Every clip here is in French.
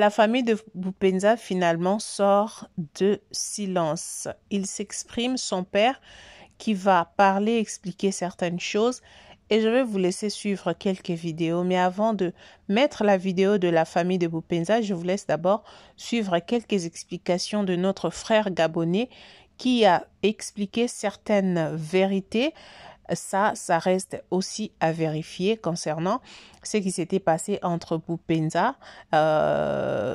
La famille de Boupenza finalement sort de silence. Il s'exprime, son père, qui va parler, expliquer certaines choses. Et je vais vous laisser suivre quelques vidéos. Mais avant de mettre la vidéo de la famille de Boupenza, je vous laisse d'abord suivre quelques explications de notre frère gabonais qui a expliqué certaines vérités. Ça reste aussi à vérifier concernant ce qui s'était passé entre Boupenza,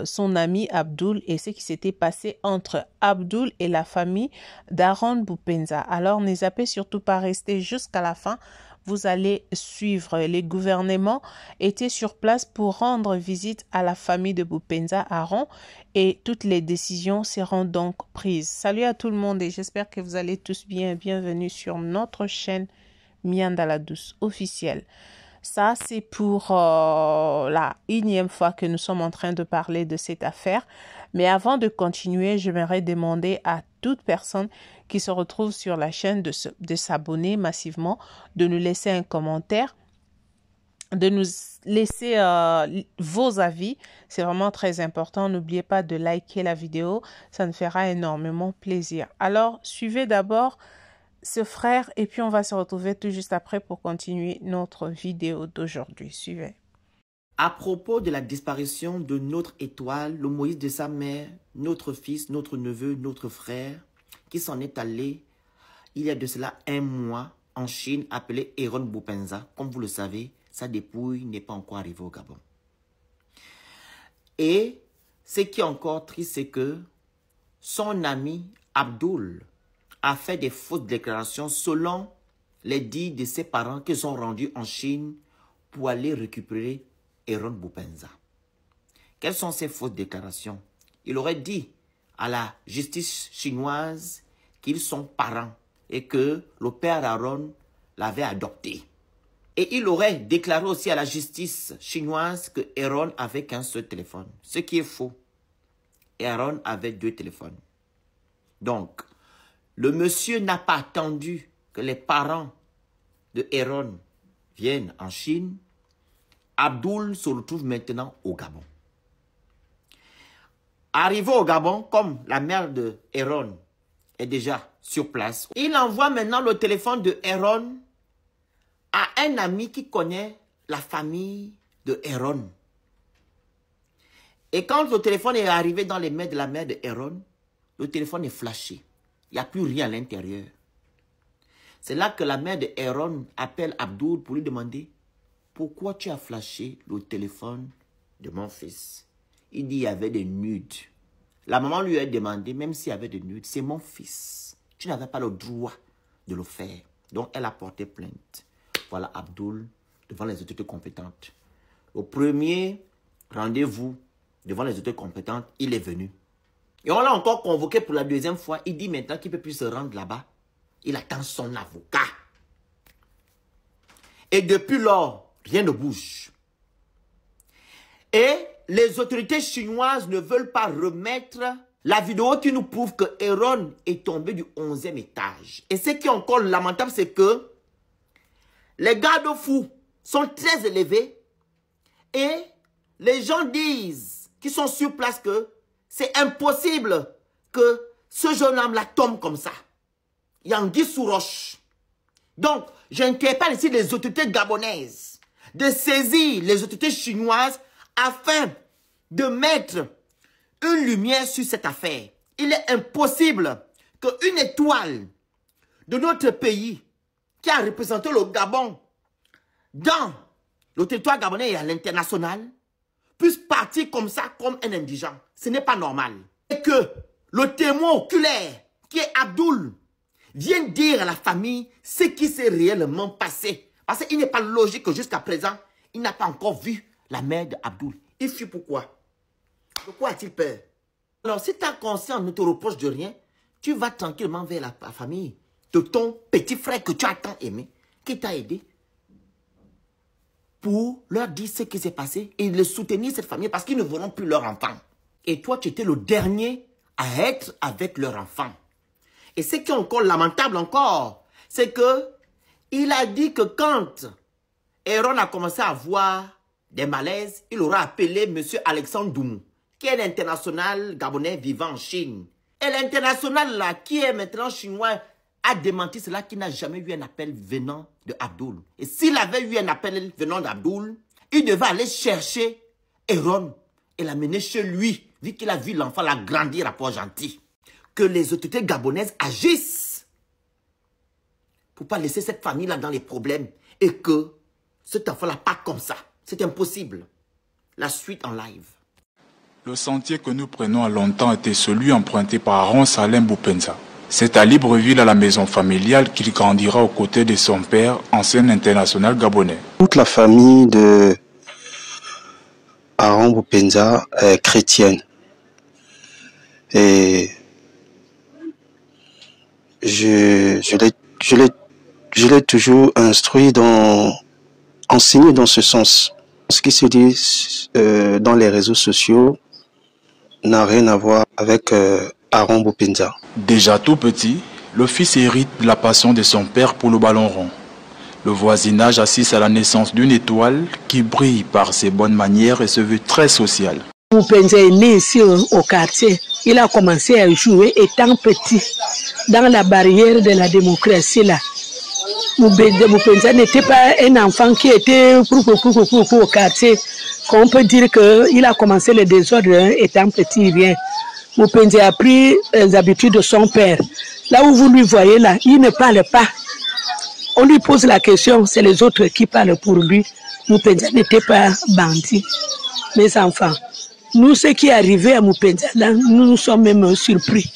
son ami Abdoul, et ce qui s'était passé entre Abdoul et la famille d'Aaron Boupenza. Alors, ne zappez surtout pas rester jusqu'à la fin. Vous allez suivre. Les gouvernements étaient sur place pour rendre visite à la famille de Boupenza Aaron et toutes les décisions seront donc prises. Salut à tout le monde et j'espère que vous allez tous bien. Bienvenue sur notre chaîne Mianda Douce officielle. Ça, c'est pour la énième fois que nous sommes en train de parler de cette affaire. Mais avant de continuer, j'aimerais demander à toute personne qui se retrouve sur la chaîne de s'abonner massivement, de nous laisser un commentaire, de nous laisser vos avis. C'est vraiment très important. N'oubliez pas de liker la vidéo. Ça nous fera énormément plaisir. Alors, suivez d'abord ce frère et puis on va se retrouver tout juste après pour continuer notre vidéo d'aujourd'hui. Suivez. À propos de la disparition de notre étoile, le Moïse de sa mère, notre fils, notre neveu, notre frère, qui s'en est allé il y a de cela un mois en Chine, appelé Aaron Boupenza. Comme vous le savez, sa dépouille n'est pas encore arrivée au Gabon. Et ce qui est encore triste, c'est que son ami Abdoul a fait des fausses déclarations selon les dits de ses parents qui sont rendus en Chine pour aller récupérer Aaron Boupenza. Quelles sont ces fausses déclarations? Il aurait dit à la justice chinoise qu'ils sont parents et que le père Aaron l'avait adopté. Et il aurait déclaré aussi à la justice chinoise que Aaron avait qu'un seul téléphone, ce qui est faux. Et Aaron avait 2 téléphones. Donc, le monsieur n'a pas attendu que les parents de Aaron viennent en Chine. Abdoul se retrouve maintenant au Gabon. Arrivé au Gabon, comme la mère de Aaron est déjà sur place, il envoie maintenant le téléphone de Aaron à un ami qui connaît la famille de Aaron. Et quand le téléphone est arrivé dans les mains de la mère de Aaron, le téléphone est flashé. Il n'y a plus rien à l'intérieur. C'est là que la mère de Aaron appelle Abdoul pour lui demander « Pourquoi tu as flashé le téléphone de mon fils ?» Il dit « Il y avait des nudes. » La maman lui a demandé « Même s'il y avait des nudes, c'est mon fils. Tu n'avais pas le droit de le faire. » Donc elle a porté plainte. Voilà Abdoul devant les autorités compétentes. Au premier rendez-vous devant les autorités compétentes, il est venu. Et on l'a encore convoqué pour la 2e fois. Il dit maintenant qu'il ne peut plus se rendre là-bas. Il attend son avocat. Et depuis lors, rien ne bouge. Et les autorités chinoises ne veulent pas remettre la vidéo qui nous prouve que Aaron est tombé du 11e étage. Et ce qui est encore lamentable, c'est que les garde-fous sont très élevés et les gens disent, qui sont sur place, que c'est impossible que ce jeune homme-là tombe comme ça. Il y a anguille sous roche. Donc, j'interpelle ici les autorités gabonaises de saisir les autorités chinoises afin de mettre une lumière sur cette affaire. Il est impossible qu'une étoile de notre pays qui a représenté le Gabon dans le territoire gabonais et à l'international puisse partir comme ça, comme un indigent. Ce n'est pas normal. Et que le témoin oculaire, qui est Abdoul, vienne dire à la famille ce qui s'est réellement passé. Parce qu'il n'est pas logique que jusqu'à présent, il n'a pas encore vu la mère d'Abdoul. Il fuit pourquoi? De quoi a-t-il peur? Alors, si ta conscience ne te reproche de rien, tu vas tranquillement vers la famille de ton petit frère que tu as tant aimé, qui t'a aidé, pour leur dire ce qui s'est passé et le soutenir cette famille parce qu'ils ne verront plus leur enfant. Et toi, tu étais le dernier à être avec leur enfant. Et ce qui est encore lamentable encore, c'est que il a dit que quand Aaron a commencé à avoir des malaises, il aura appelé M. Alexandre Doumou. qui est l'international gabonais vivant en Chine. Et l'international là, qui est maintenant chinois, a démenti cela, qui n'a jamais eu un appel venant de Abdoul. Et s'il avait eu un appel venant d'Abdoul, il devait aller chercher Aaron et l'amener chez lui, vu qu'il a vu l'enfant la grandir à Port-Gentil. Que les autorités gabonaises agissent pour ne pas laisser cette famille-là dans les problèmes et que cet enfant-là part comme ça. C'est impossible. La suite en live. Le sentier que nous prenons a longtemps été celui emprunté par Aaron Salem Boupenza. C'est à Libreville, à la maison familiale, qu'il grandira aux côtés de son père, ancien international gabonais. Toute la famille de Aaron Boupenza est chrétienne. Et je l'ai toujours instruit enseigné dans ce sens. Ce qui se dit dans les réseaux sociaux n'a rien à voir avec Aaron Boupenza. Déjà tout petit, le fils hérite de la passion de son père pour le ballon rond. Le voisinage assiste à la naissance d'une étoile qui brille par ses bonnes manières et se veut très sociale. Boupenza est né ici au quartier. Il a commencé à jouer étant petit dans la barrière de la démocratie là. Boupenza n'était pas un enfant qui était au quartier. On peut dire qu'il a commencé le désordre étant petit, rien. Boupenza a pris les habitudes de son père. Là où vous lui voyez là, il ne parle pas. On lui pose la question, c'est les autres qui parlent pour lui. Boupenza n'était pas bandit. Mes enfants, nous, ce qui est arrivé à Boupenza, là, nous sommes même surpris.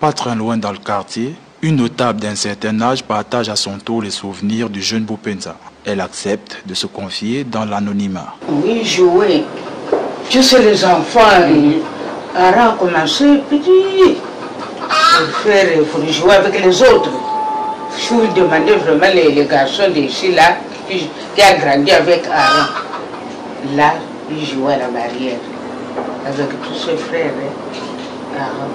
Pas très loin dans le quartier, une notable d'un certain âge partage à son tour les souvenirs du jeune Boupenza. Elle accepte de se confier dans l'anonymat. Oui, jouer. Tu sais, les enfants, Aaron a commencé petit. Il faut jouer avec les autres. Je vous demandais vraiment les garçons d'ici, là, qui a grandi avec Aaron. Là, il jouait à la barrière avec tous ses frères. Aaron.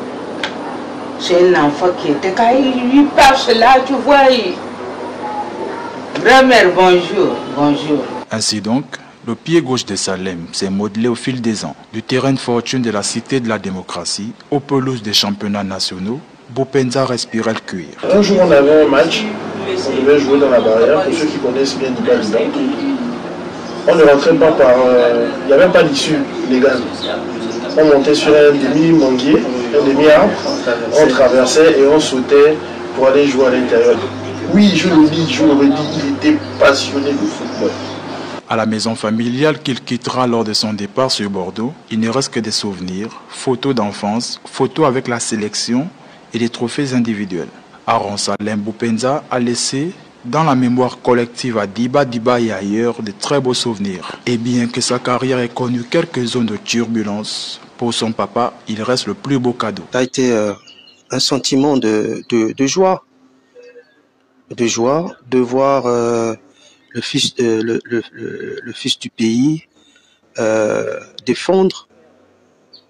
C'est un enfant qui était, quand il lui passe là, tu vois, grand-mère, bonjour, bonjour. Ainsi donc, le pied gauche de Salem s'est modelé au fil des ans. Du terrain de fortune de la cité de la démocratie aux pelouses des championnats nationaux, Boupenza respirait le cuir. Un jour, on avait un match, on devait jouer dans la barrière, pour ceux qui connaissent bien Diba. On ne rentrait pas par... il n'y avait pas d'issue légale. On montait sur un demi-manguier, un demi-arbre, on traversait et on sautait pour aller jouer à l'intérieur. Oui, je le dis, je le redis, il était passionné de football. À la maison familiale qu'il quittera lors de son départ sur Bordeaux, il ne reste que des souvenirs, photos d'enfance, photos avec la sélection et des trophées individuels. Aaron Salem Boupenza a laissé dans la mémoire collective à Diba et ailleurs de très beaux souvenirs. Et bien que sa carrière ait connu quelques zones de turbulence, pour son papa, il reste le plus beau cadeau. Ça a été un sentiment de joie. De joie de voir le fils du pays défendre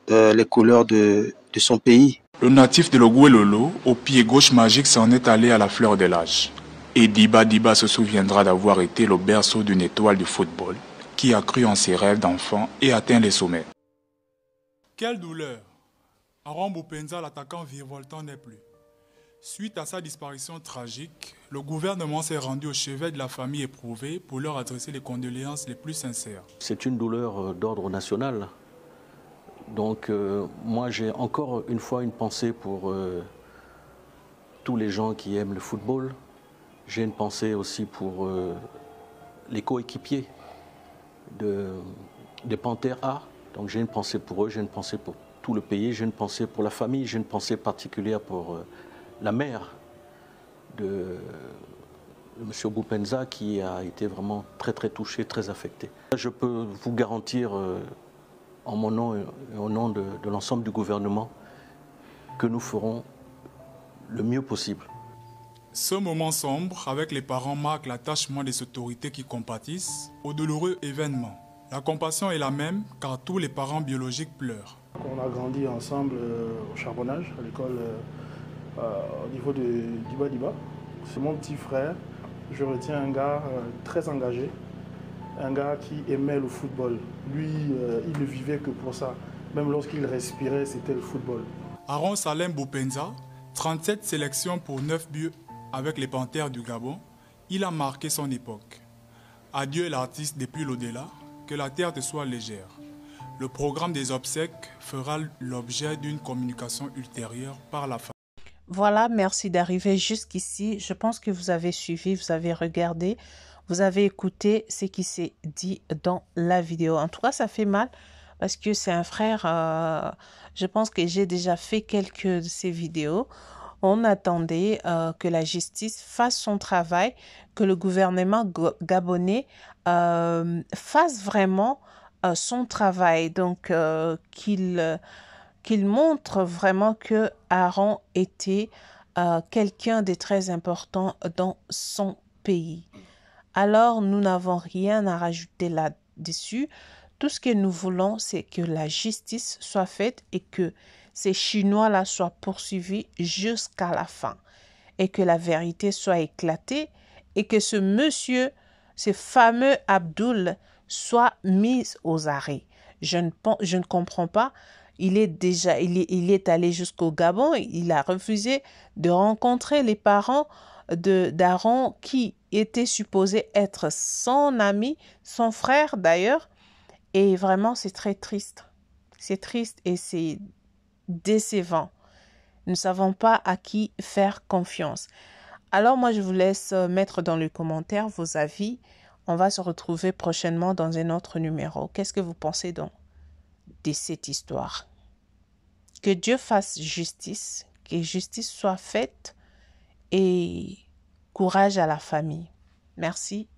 les couleurs de son pays. Le natif de Logoué-Lolo, au pied gauche magique, s'en est allé à la fleur de l'âge. Et Diba se souviendra d'avoir été le berceau d'une étoile du football qui a cru en ses rêves d'enfant et atteint les sommets. Quelle douleur! Aaron Boupenza, l'attaquant virevoltant, n'est plus. Suite à sa disparition tragique, le gouvernement s'est rendu au chevet de la famille éprouvée pour leur adresser les condoléances les plus sincères. C'est une douleur d'ordre national. Donc moi j'ai encore une fois une pensée pour tous les gens qui aiment le football. J'ai une pensée aussi pour les coéquipiers de Panthère A. Donc j'ai une pensée pour eux, j'ai une pensée pour tout le pays, j'ai une pensée pour la famille, j'ai une pensée particulière pour la mère de M. Boupenza qui a été vraiment très touché, très affecté. Je peux vous garantir en mon nom et au nom de l'ensemble du gouvernement que nous ferons le mieux possible. Ce moment sombre avec les parents marque l'attachement des autorités qui compatissent au douloureux événement. La compassion est la même car tous les parents biologiques pleurent. On a grandi ensemble au charbonnage, à l'école au niveau de Diba. C'est mon petit frère. Je retiens un gars très engagé, un gars qui aimait le football. Lui, il ne vivait que pour ça. Même lorsqu'il respirait, c'était le football. Aaron Salem Bopenza, 37 sélections pour 9 buts avec les Panthères du Gabon, il a marqué son époque. Adieu l'artiste depuis l'au-delà, que la terre te soit légère. Le programme des obsèques fera l'objet d'une communication ultérieure par la famille. Voilà, merci d'arriver jusqu'ici. Je pense que vous avez suivi, vous avez regardé, vous avez écouté ce qui s'est dit dans la vidéo. En tout cas, ça fait mal parce que c'est un frère. Je pense que j'ai déjà fait quelques de ces vidéos. On attendait que la justice fasse son travail, que le gouvernement gabonais fasse vraiment son travail. Donc, qu'il montre vraiment que Aaron était quelqu'un de très important dans son pays. Alors, nous n'avons rien à rajouter là-dessus. Tout ce que nous voulons, c'est que la justice soit faite et que ces Chinois-là soient poursuivis jusqu'à la fin. Et que la vérité soit éclatée et que ce monsieur, ce fameux Abdoul, soit mis aux arrêts. Je ne comprends pas. Il est allé jusqu'au Gabon. Il a refusé de rencontrer les parents d'Aaron qui étaient supposés être son ami, son frère d'ailleurs. Et vraiment, c'est très triste. C'est triste et c'est décevant. Nous ne savons pas à qui faire confiance. Alors moi, je vous laisse mettre dans les commentaires vos avis. On va se retrouver prochainement dans un autre numéro. Qu'est-ce que vous pensez donc de cette histoire? Que Dieu fasse justice, que justice soit faite et courage à la famille. Merci,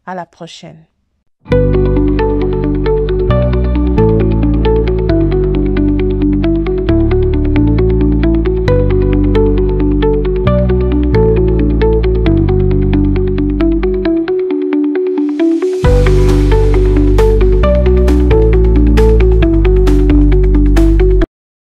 à la prochaine.